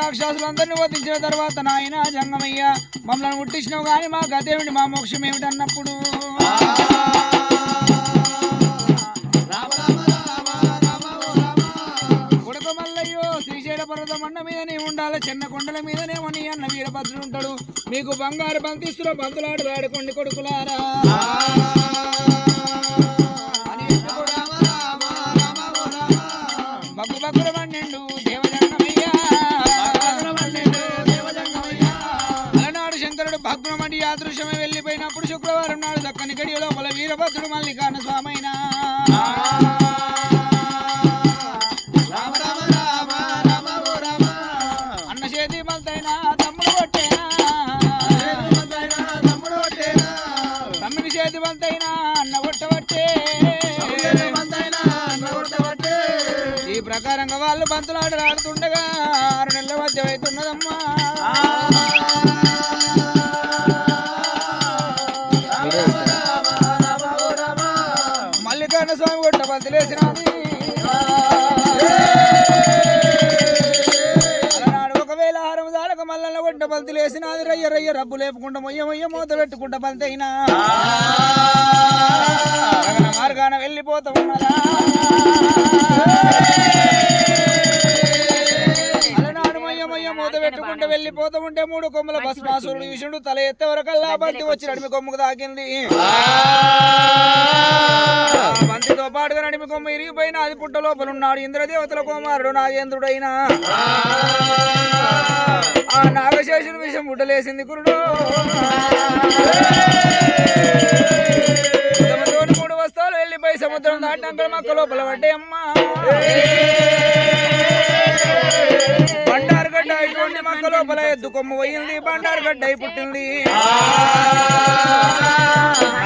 రాక్షసులందరినీ వధించిన తర్వాత నాయన జంగమయ్య మమ్మల్ని ముట్టించినావు కానీ మా గతేమిటి మా మోక్షం ఏమిటి అన్నప్పుడు కొడుకు మల్లయ్యో శ్రీశైల పర్వతం అన్న మీదనే ఉండాలి చిన్న కొండల మీదనేమో నీ అన్న వీరభద్రుడు ఉంటాడు మీకు బంగారు బంతిస్తున్న బంతులాడు వాడుకోండి కొడుకులారా బగ్గు బగ్గుల పన్నెండు దేవజంగమయ్యా అలనాడు శంకరుడు భగ్నమటి యాదృశ్యమే వెళ్ళిపోయినప్పుడు శుక్రవారం నాడు దక్కని గడియ లోపల వీరభద్రుడు మల్లికార్ణ స్వామైనా అన్న చేతి మల్తైనా తమ్ముడు కొట్టేనా తమ్ముని చేతి మల్తైనా అన్న కొట్టవట్టే ఈ ప్రకారంగా వాళ్ళు బంతులాట ఆడుతుండగా 6 నెలల మధ్య అవుతున్నదమ్మా మల్లికార్ణ స్వామి కొట్ట బంతులేసినది అలనాడు ఒకవేళ 6 దాలకు మల్లన్న కొట్ట బంతులేసినది రయ్య రయ్య రబ్బు లేపుకుంటా మొయ్య మొయ్య మూత పెట్టుకుంటా బంతైనా మార్గాన వెళ్ళిపోతా ఉన్నదా అలనాడు మయ్య మయ్య మూత పెట్టుకుంటూ వెళ్ళిపోతూ ఉంటే 3 కొమ్మల భస్మాసురుడు విషుడు తల ఎత్తే వరకల్లా బంతి వచ్చి నడిమి కొమ్ముకు తాకింది బంతితో పాటుగా నడిమి కొమ్మ ఇరిగిపోయిన అది పుట్ట లోపల ఉన్నాడు ఇంద్రదేవతల కుమారుడు నాగేంద్రుడైనా ఆ నాగశేషుని విషం బుట్టలేసింది కురుడు సముద్రంలోని 3 వస్తాలు వెళ్ళిపోయి సముద్రం దాటినాక మక్క లోపల పడ్డాయి అమ్మా బండారుగడ్డ ఇటువంటి మక్క లోపల ఎద్దు కొమ్ము పోయింది బండారుగడ్డ అయి పుట్టింది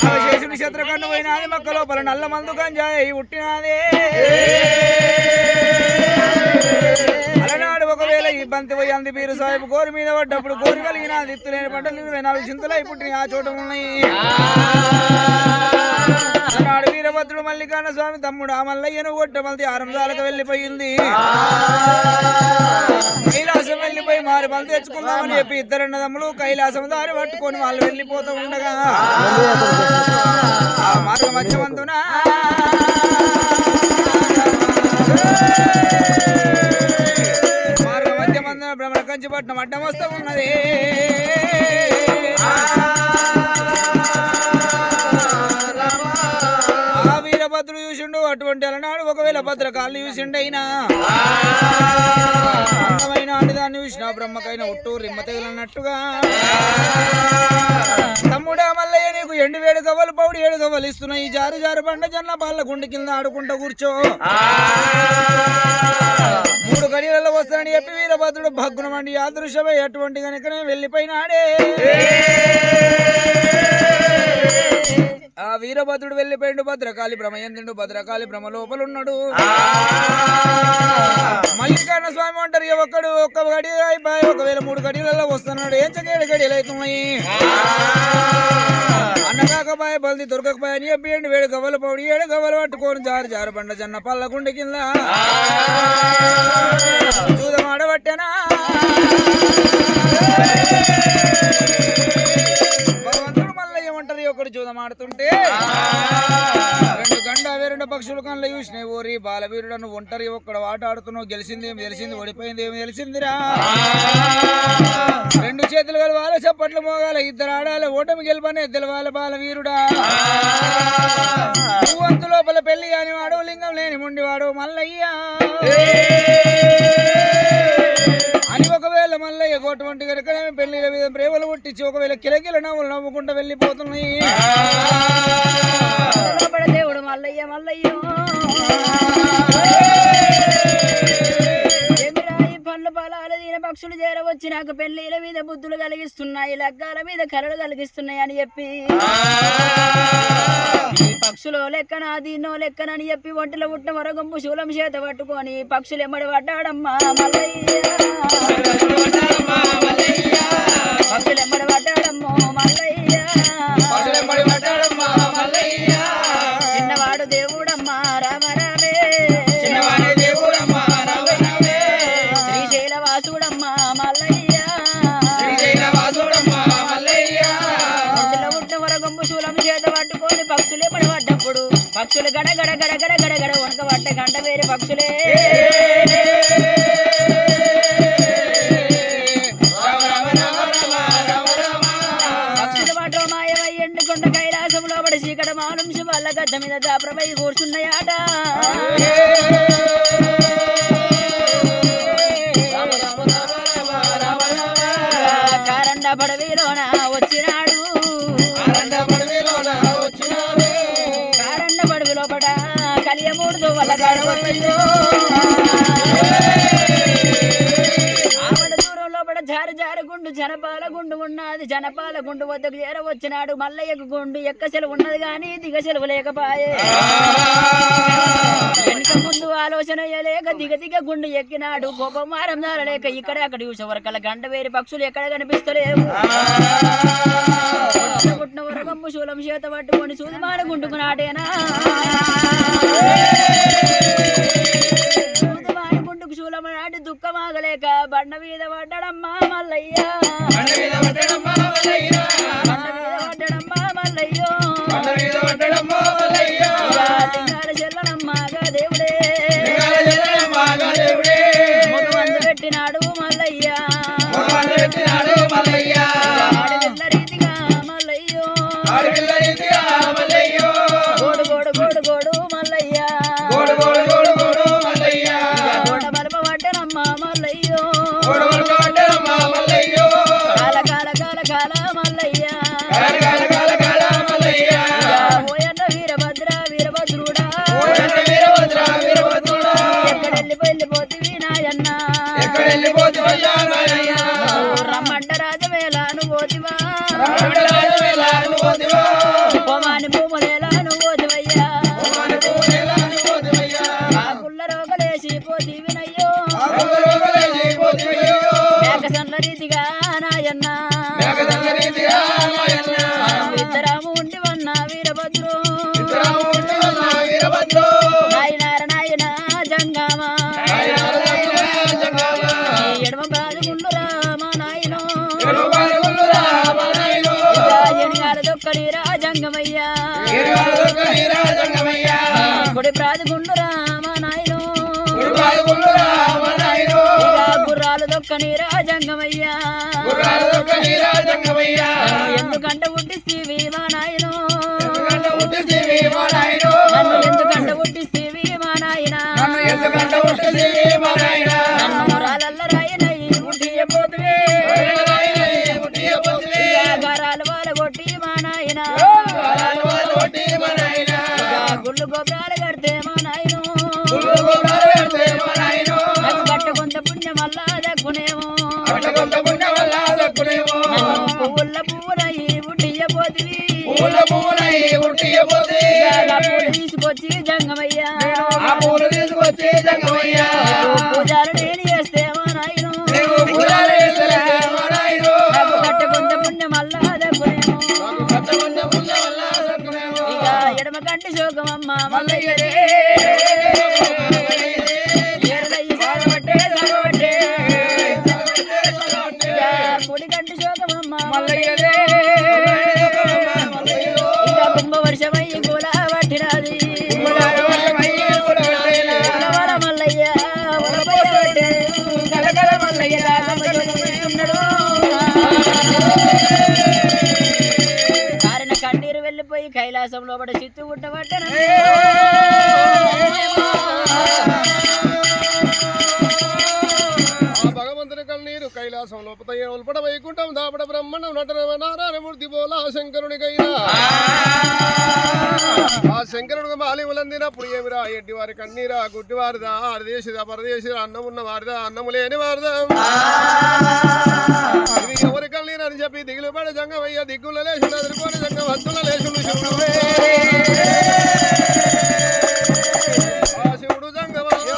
నాగశేషుని శత్రుకన్ను పోయినది మక్క లోపల నల్ల మందు గంజాయి పుట్టినదే అలనాడు ఒకవేళ ఈ బంతి పోయింది మీరు సాహిబు గోరు మీద పడ్డప్పుడు గోరు కలిగిన దిత్తులేని పంటలు 24 చింతలై పుట్టిన ఆ చోట ఉన్నాయి అలనాడు వీరభద్రుడు మల్లికార్ణ స్వామి తమ్ముడు ఆ మల్లయ్యను కొట్ట మల్ది 6 దాలకు వెళ్ళిపోయింది కైలాసం వెళ్ళిపోయి మారి బలి తెచ్చుకుందామని చెప్పి 2 అన్నదమ్ములు కైలాసం దారి పట్టుకొని వాళ్ళు వెళ్ళిపోతూ ఉండగా ఆ మార్గ మధ్యమంతున మార్గ మధ్యమంతున భ్రమణ కంచిపట్నం అడ్డం వస్తూ ఉన్నది ఆ వీరభద్రుడు చూసిండు అటువంటి అలనాడు ఒకవేళ భద్రకాళ్ళు చూసిండైనా అందమైన ఆడిదాన్ని చూసిన బ్రహ్మకైన ఒట్టు రిమ్మ తగిలినట్టుగా తమ్ముడా మల్లయ్య నీకు ఎండు వేడు గవ్వలు పౌడి 7 గవ్వలు ఇస్తున్నాయి జారు జారు బండ జన్న బాళ్ళ గుండె కింద ఆడుకుంటూ కూర్చో 3 గడియలలో వస్తానని చెప్పి వీరభద్రుడు భగ్నమండి యాదృశ్యమై అటువంటి కనుకనే వెళ్ళిపోయినాడే ఆ వీరభద్రుడు వెళ్ళిపోయిండు భద్రకాళి భ్రమయందుడు భద్రకాళి భ్రమ లోపలున్నాడు మల్లికార్ణ స్వామి అంటారు ఒక్కడు ఒక్క గడి అయిపోయి ఒకవేళ 3 గడియలలో వస్తున్నాడు ఏం చక్క 7 గడియలు అవుతున్నాయి అన్నకాకపాయ బల్ది దొరకకపోయా అని చెప్పి 7 గవ్వలు పౌడి 7 గవ్వలు పట్టుకొని జారు జారు బండ జన్న పల్ల గుండె కింద చూదమాడబట్టేనా భగవంతుడు మల్లయ్య ఒంటరి ఒకడు చూదమాడుతుంటే 2 గండ 2 పక్షులు కళ్ళ చూసినాయి ఓరి బాలవీరుడను ఒంటరి ఒక్కడ ఆట ఆడుతున్నావు గెలిచింది ఏమి తెలిసింది ఓడిపోయింది ఏమి తెలిసిందిరా 2 చేతులు కలవాలి చప్పట్లు మోగాల 2 ఆడాలి ఓటమి గెలపనే తెలవాలి బాలవీరుడా నువ్వు అంత లోపల పెళ్లి కాని వాడు లింగం లేని ముండివాడు మల్లయ్య అని ఒకవేళ మల్లయ్య కోటువంటి కనుక పెళ్లిల మీద ప్రేమలు పుట్టించి ఒకవేళ కిలకిల నవ్వులు నవ్వుకుంటూ వెళ్ళిపోతున్నాయి దేవుడు మల్లయ్య మల్లయ్యో పండ్లు పొలాలు దీని పక్షులు చేరవచ్చి నాకు పెళ్లిల మీద బుద్ధులు కలిగిస్తున్నాయి లగ్గాల మీద కరలు కలిగిస్తున్నాయి అని చెప్పి ఈ పక్షులు లెక్కన దీన్నో లెక్కనని చెప్పి ఒంటిలో పుట్టిన వరగంపు శూలం చేత పట్టుకొని పక్షులు ఎమ్మడి పడ్డాడమ్మా మల్లయ్య పక్షులు ఎమ్మడి పడ్డాడమ్మో మల్లయ్య చిన్నవాడు దేవుడమ్మా రామరామే శ్రీశైలవాసుడమ్మా పక్షులు గడ గడ గడ గడ గడ గడ వనక పట్ట గంట వేరే పక్షులే పక్షులు వాటో మాయమై ఎండుకొండ కైలాసంలో పడి చీకట మానుంశి వాళ్ళ గద్ద మీద జాప్రమై కూర్చున్నాయాట కారండ పడవిలోన వచ్చినాడు కారండ పడవి లోపల కలియమూడుతో వల్ల గడవయ్యో ఆవిడ దూరం లోపల జారు జారు గుండు జనపాల గుండు ఉన్నది జనపాల గుండు వద్దకు చేర వచ్చినాడు మల్లయ్యకు గుండు ఎక్క సెలవు ఉన్నది గాని దిగ సెలవు లేకపాయే వెనుక ముందు ఆలోచన లేక దిగ దిగ గుండు ఎక్కినాడు కోపం మారం లేక ఇక్కడ అక్కడ చూసేవరకల గంట వేరి పక్షులు ఎక్కడ కనిపిస్తలేవు పుట్టిన వరకంపు శూలం చేత పట్టుకొని సూదిమాన గుండుకున్నాడేనా సూదిమాన గుండుకు శూలం నాటి దుఃఖమాగలేక బండ మీద పడ్డడమ్మా మల్లయ్య బండ మీద పడ్డడమ్మా మల్లయ్యో లింగాల చెల్లనమ్మాగా దేవుడే ముఖమందు పెట్టినాడు మల్లయ్య ఆడపిల్ల రీతిగా మల్లయ్యో గోడు గోడు గోడు గోడు మల్లయ్య గోడ బలప పట్టనమ్మా మల్లయ్యో కాల కాల కాల కాల మల్లయ్య ఓయన్న వీరభద్ర వీరభద్రుడా ఎక్కడెళ్ళిపోతివి నాయన్న రమ్మంట రాజవేలాను పోతివా పొమాని భూములేలాను పోతివయ్యా ఆకుల్ల రోగలేసి పోతివినయ్యో మేకసన్న రీతిగా నాయన్న ఇద్దరాము ఉండివన్న వీరభద్రు నాయనార నాయన జంగామా ఎడమ బాదుగుండురా మా నాయనో ఎనిగాల దొక్కని రాజంగమయ్యా కొడి ప్రాదుగుండురా మా నాయనో గుర్రాలు దొక్కని రాజంగమయ్యా ఎందుకంట పుట్టిస్తీవి మా నాయనో నన్ను ఎందుకంట పుట్టిస్తీవి మా నాయన నన్ను రాలల్ల రాయనయ్యి పుట్టియపోతువే గారాలు వాళ్ళ కొట్టి మా నాయన గుళ్ళు గోపురాలు కడితే మా నాయను నాకు కట్టకొంత పుణ్యం వల్ల దక్కునేమో పువ్వుల పువ్వులయ్యి పుట్టియపోతువి తీసుకొచ్చి జంగమయ్యా పూజాలు నేను చేస్తే మా నాయను నాకు కట్టకొంత పుణ్యం వల్ల దక్కునేమో ఇక ఎడమ కంటి శోకమమ్మ మల్లయ్యరే ఏరలయ్యి సాగబట్టే సాగబట్టే పొడి కంటి శోకమమ్మ మల్లయ్యరే ఇక కుంభవర్షమయ్యి కూడా పట్టినది మల్లయ్య మల్లయ్య కారిన కన్నీరు వెళ్ళిపోయి కైలాసంలో పడి చిత్తు గుట్టబట్టన భగవంతుని కన్నీరు కైలాసం లోపల ఉల్పడ వైకుంఠం దాపడ బ్రహ్మణం నటన నారాయణమూర్తి బోలా శంకరునికైనా ఆ శంకరుడికి మాలిములందినప్పుడు ఏమిరా ఎడ్డి వారి కన్నీరా గుడ్డి వారిదా అరదేశిదా పరదేశిదా అన్నం ఉన్న వారిదా అన్నము లేని వారిదా ఇది ఎవరి కన్నీరు అని చెప్పి దిగులు పడ జంగమయ్య దిగ్గుల లేచిన ఎదుర్కొని జంగ భక్తుల లేచుడు శివుడు ఆ శివుడు జంగమయ్య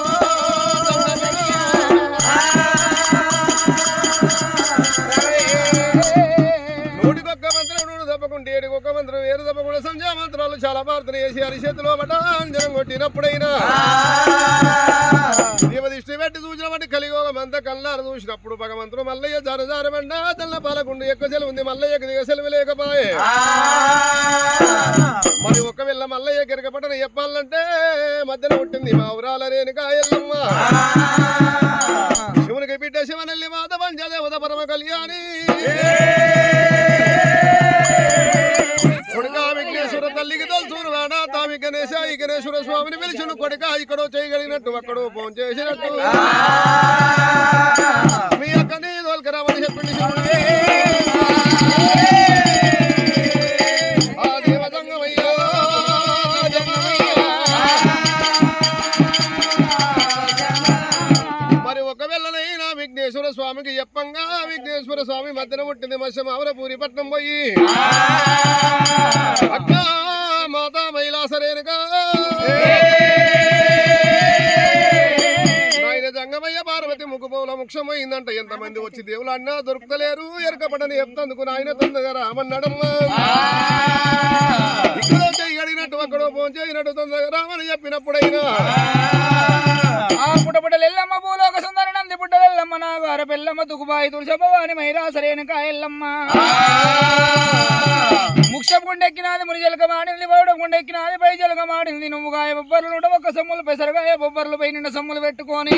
నూటికొక్క మంత్రం నూడు తప్పకుండా ఏడుకొక్క మంత్రం వేరు తప్పకుండా సంధ్యా మంత్రాలు చాలా ప్రార్థన చేసి అరిచేతిలో పడ్డాంజనం కొట్టినప్పుడైనా దీపదిష్టి పెట్టి చూసిన బట్టి కలిగోగ జగమంతా కళ్ళారు చూసినప్పుడు భగవంతుడు మల్లయ్య జరజారబండా తెల్ల పాలకుండు ఎక్కువ సెలవు ఉంది మల్లయ్యకి దిగ సెలవు లేకపోయే మరి ఒకవేళ మల్లయ్య గిరకపట్టని చెప్పాలంటే మధ్యన పుట్టింది మా ఊరాల రేణుకా ఎల్లమ్మ శివునికి బిడ్డ శివనల్లి మాత పంచదేవత పరమ కళ్యాణి కొడుక విఘ్నేశ్వర తల్లికి తలుచూరు వాడా తామి గణేశ ఈ గణేశ్వర స్వామిని పిలిచిన కొడుక ఇక్కడో చేయగలిగినట్టు అక్కడో ఫోన్ చేసినట్టు మీ అక్కని దోల్కరామని చెప్పింది శివుడే ఆ దేవతంగమయ్యో మరి ఒకవేళనైనా విఘ్నేశ్వర స్వామికి చెప్పంగా విఘ్నేశ్వర స్వామి మధ్యన పుట్టింది మత్స్యమావర పూరిపట్నం పోయి అక్క మాతా మైలాసరేనుగా నాయన జంగమయ్య పార్వతి ముక్కుపోల ముఖ్యమైందంట ఎంతమంది వచ్చి దేవులు అన్నా దొరుకుతలేరు ఎరకపడని చెప్తందుకు నాయన తొందరగా రామన్నాడమ్మా ఇక్కడో చేయగలిగినట్టు అక్కడో ఫోన్ చేయనట్టు తొందరగా రామని చెప్పినప్పుడైనా ఆ పుట్టపుట్టలెల్లమ్మ భూలోక సుందరి నంది పుట్టలెల్లమ్మ నాగార పెల్లమ్మ తుకుబాయి తులసభవాని మైరాసరేనక ఎల్లమ్మ ముక్షం గుండెక్కినాది మునిజలక మాడింది పౌడం గుండెక్కినాది పై జలక మాడింది నువ్వుగాయ బొబ్బర్లు ఒక సమ్ములు పెసరగాయ బొబ్బర్లు పై నిండా సమ్ములు పెట్టుకొని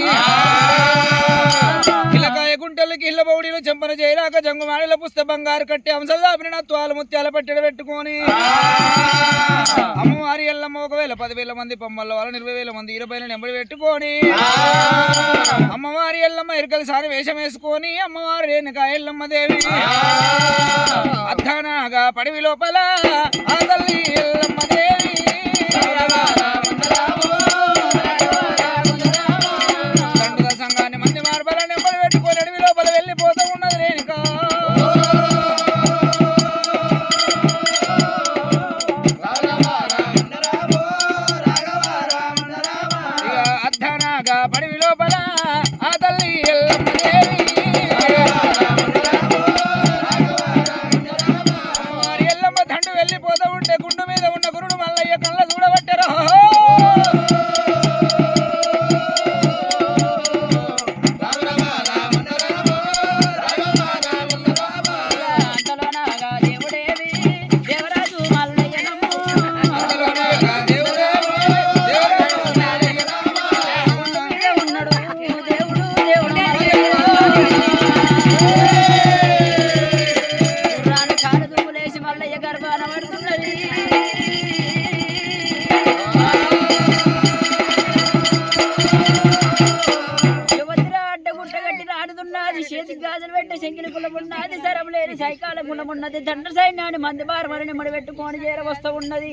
ఇలకాయ గుంటలకి ఇళ్ళ బౌడీలు చెంపన చేయరాక జంగు మాడిల పుస్త బంగారు కట్టి అంశలు దాపిన నత్వాలు ముత్యాల పట్టెడ పెట్టుకొని అమ్మవారి ఎల్లమ్మ 10,000 మంది పమ్మల వాళ్ళ 20,000 మంది 20,000 నెంబడి పెట్టుకొని అమ్మవారి ఎల్లమ్మ ఇరుకల సారి వేషం వేసుకొని అమ్మవారి రేణుకా ఎల్లమ్మ దేవి అర్ధనాగా పడివి లోపల ఆ తల్లి ఎల్లమ్మ దేవి దండుగ సంఘాన్ని మంది మార్బల నెంబడి పెట్టుకొని అడవి లోపల వెళ్ళిపోతూ ఉన్నది రేణుకా పడివి లోపల ఆ తల్లి ఎల్లమ్మ దేవి అమ్మవారి ఎల్లమ్మ దండు వెళ్ళిపోతూ ఉంటే గుండు మీద ఉన్న గురుడు మల్లయ్య కళ్ళ చూడబట్టారు సైకాల గుణమున్నది దండ్ర సైన్యాన్ని మంది బారమని ముడి పెట్టుకొని చేరవస్తూ ఉన్నది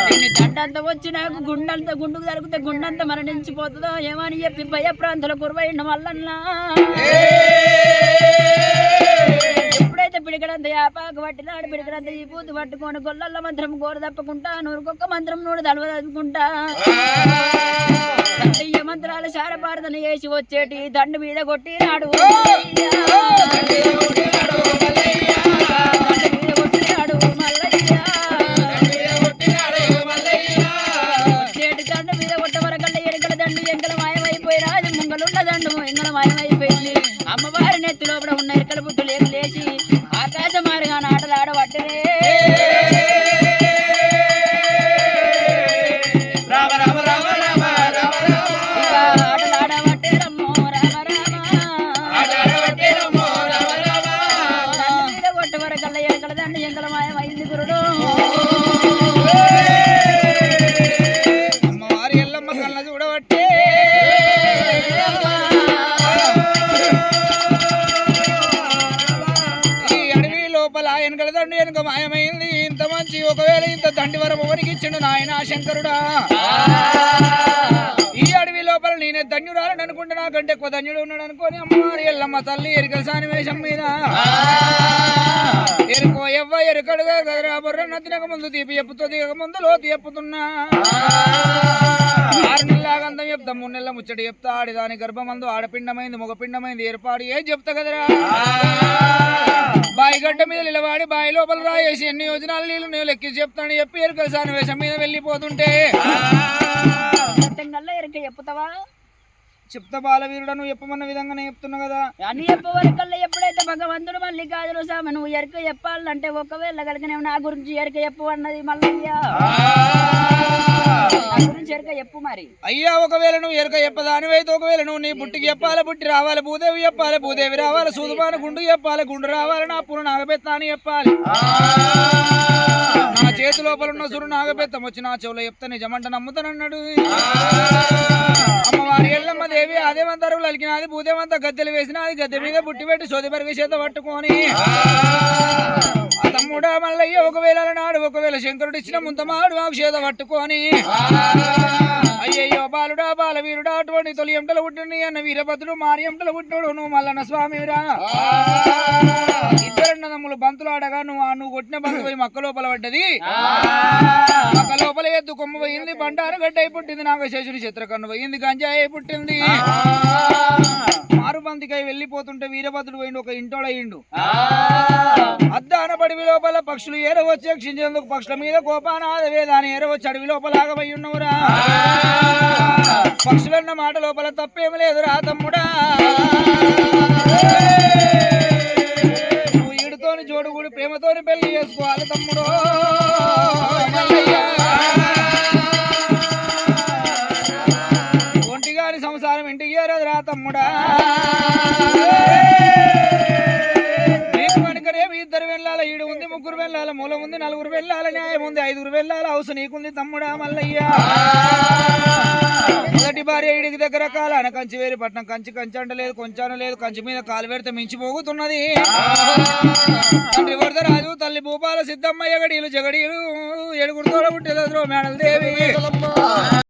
దీన్ని దండంత వచ్చి నాకు గుండంత గుండుకు తరుగుతే గుండంత మరణించిపోతుందో ఏమని చెప్పి భయ ప్రాంతాల గురువైన మల్లన్నా ఎప్పుడైతే పిడికడంత యాపాకు పట్టినాడు పిడికడంత ఈ పూతి పట్టుకొని గొల్లల మంత్రం గోర తప్పకుండా నూరుకొక్క మంత్రం నూడు తలవదనుకుంటా సత్య మంత్రాలు శారపార్థన చేసి వచ్చేటి దండు మీద కొట్టినాడు వచ్చేటి దండు మీద కొట్టవరకల్ల ఎరుకల దండు ఎంకల మాయమైపోయి రాజు ముంగలున్న దండు ఎంగల మాయమైపోయింది అమ్మవారి నెత్తి లోపల ఉన్న ఎరుకల బుద్ధులు లేచి ఆకాశ మార్గాన ఆటలు ఆడబట్టరే వెనుక మాయమైంది ఇంత మంచి ఒకవేళ ఇంత దండి వరం ఎవరికి ఇచ్చిండు నాయన శంకరుడా ఈ అడవి లోపల నేనే ధన్యురాలని అనుకుంటే నాకంటే ఎక్కువ ధన్యుడు ఉన్నాడు అనుకోని అమ్మవారి ఎల్లమ్మ తల్లి ఎరుకల సానివేశం మీద ఎరుకో ఎవ్వ ఎరుకడుగా కదరా బొర్రన్న తినక ముందు తీపి చెప్పుతో దిగక ముందు లోతు చెప్పుతున్నా 6 నెలల గంధం చెప్తా 3 నెలల ముచ్చట చెప్తా ఆడిదాని గర్భమందు ఆడపిండమైంది మగపిండమైంది ఏర్పాటు ఏం చెప్తా కదరా బాయి గడ్డ మీద నిలబడి బాయి లోపల రాయేసి ఎన్ని యోజనాలు నీళ్ళు నేను లెక్కి చెప్తాను చెప్పి ఎరుకల సానివేశం మీద వెళ్ళిపోతుంటే ఎరుక చెప్తావా చెప్తా బాలవీరుడా నువ్వు చెప్పమన్న విధంగానే చెప్తున్నా కదా. అని చెప్పవరకల్లా ఎప్పుడైతే భగవంతుడు మల్లికార్జున స్వామి నువ్వు ఎరక చెప్పాలంటే ఒకవేళ కలిగిన నా గురించి ఎరక చెప్పు అన్నది మల్లయ్య. నా గురించి ఎరక చెప్పు మరి. అయ్యా ఒకవేళ నువ్వు ఎరక చెప్పదానివైతే ఒకవేళ నువ్వు నీ బుట్టికి చెప్పాలి, బుట్టి రావాలి, భూదేవి చెప్పాలి, భూదేవి రావాలి, సూదుమాన గుండు చెప్పాలి, గుండు రావాలి, నా పురు నాగబెత్త అని చెప్పాలి. నా చేతి లోపల ఉన్న సురు నాగబెత్తం వచ్చి నా చెవులో చెప్తా నిజమంట నమ్ముతానన్నాడు. అమ్మవారి ఎల్లమ్మ దేవి అదేమంతరువులు అలికినది, భూదేవంతా గద్దెలు వేసినది, గద్దె మీద బుట్టి పెట్టి సోది పరిగి చేత పట్టుకొని ఆ తమ్ముడా మల్లయ్య ఒకవేళ నాడు ఒకవేళ శంకరుడు ఇచ్చిన ముంతమాడు ఆ చేత పట్టుకొని అయ్యయ్యో బాలుడా బాలవీరుడా అటువంటి తొలి ఎంటలు పుట్టింది అన్న వీరభద్రుడు మారి ఎంటలు పుట్టినోడు నువ్వు మల్లన్న స్వామిరా. ఇద్దరన్నదమ్ములు బంతులు ఆడగా నువ్వు కొట్టిన బంతు పోయి మక్క లోపల పడ్డది. మక్క లోపల ఎద్దు కొమ్మ పోయింది, బండారు గడ్డ అయి పుట్టింది, నాగశేషుడి చిత్రకన్ను పోయింది, గంజాయి అయి పుట్టింది. మారు బంతికై వెళ్ళిపోతుంటే వీరభద్రుడు పోయిండు, ఒక ఇంటోడయిండు. అద్దానపడి లోపల పక్షులు ఏరవచ్చి రక్షించేందుకు పక్షుల మీద కోపానాద వేదాన్ని ఏరవచ్చి అడవి లోపల ఆగబోయి ఉన్నవురా. పక్షులన్న మాట లోపల తప్పేమి లేదురా తమ్ముడా. నువ్వు ఈడుతోని జోడుగుడి ప్రేమతోని పెళ్లి చేసుకోవాలి తమ్ముడు. ఒంటిగాని సంసారం ఇంటికి ఏరదురా తమ్ముడా. ఇద్దరు వెళ్ళాల, ఈడు ఉంది, ముగ్గురు వెళ్ళాల, మూల ఉంది, నలుగురు వెళ్ళాల, న్యాయం ఉంది, ఐదుగురు వెళ్ళాల, హౌస్ నీకుంది తమ్ముడా మల్లయ్య. మొదటి భార్య ఈడికి దగ్గర కాలాన కంచి వేరి పట్నం కంచి అంటలేదు, కొంచాన లేదు, కంచి మీద కాలు పెడితే మించిపోగుతున్నది. తండ్రి వరదరాజు, తల్లి భూపాల సిద్ధమ్మ, ఎగడీలు జగడీలు, ఏడుగురు తోడ పుట్టేదో మేడల దేవి.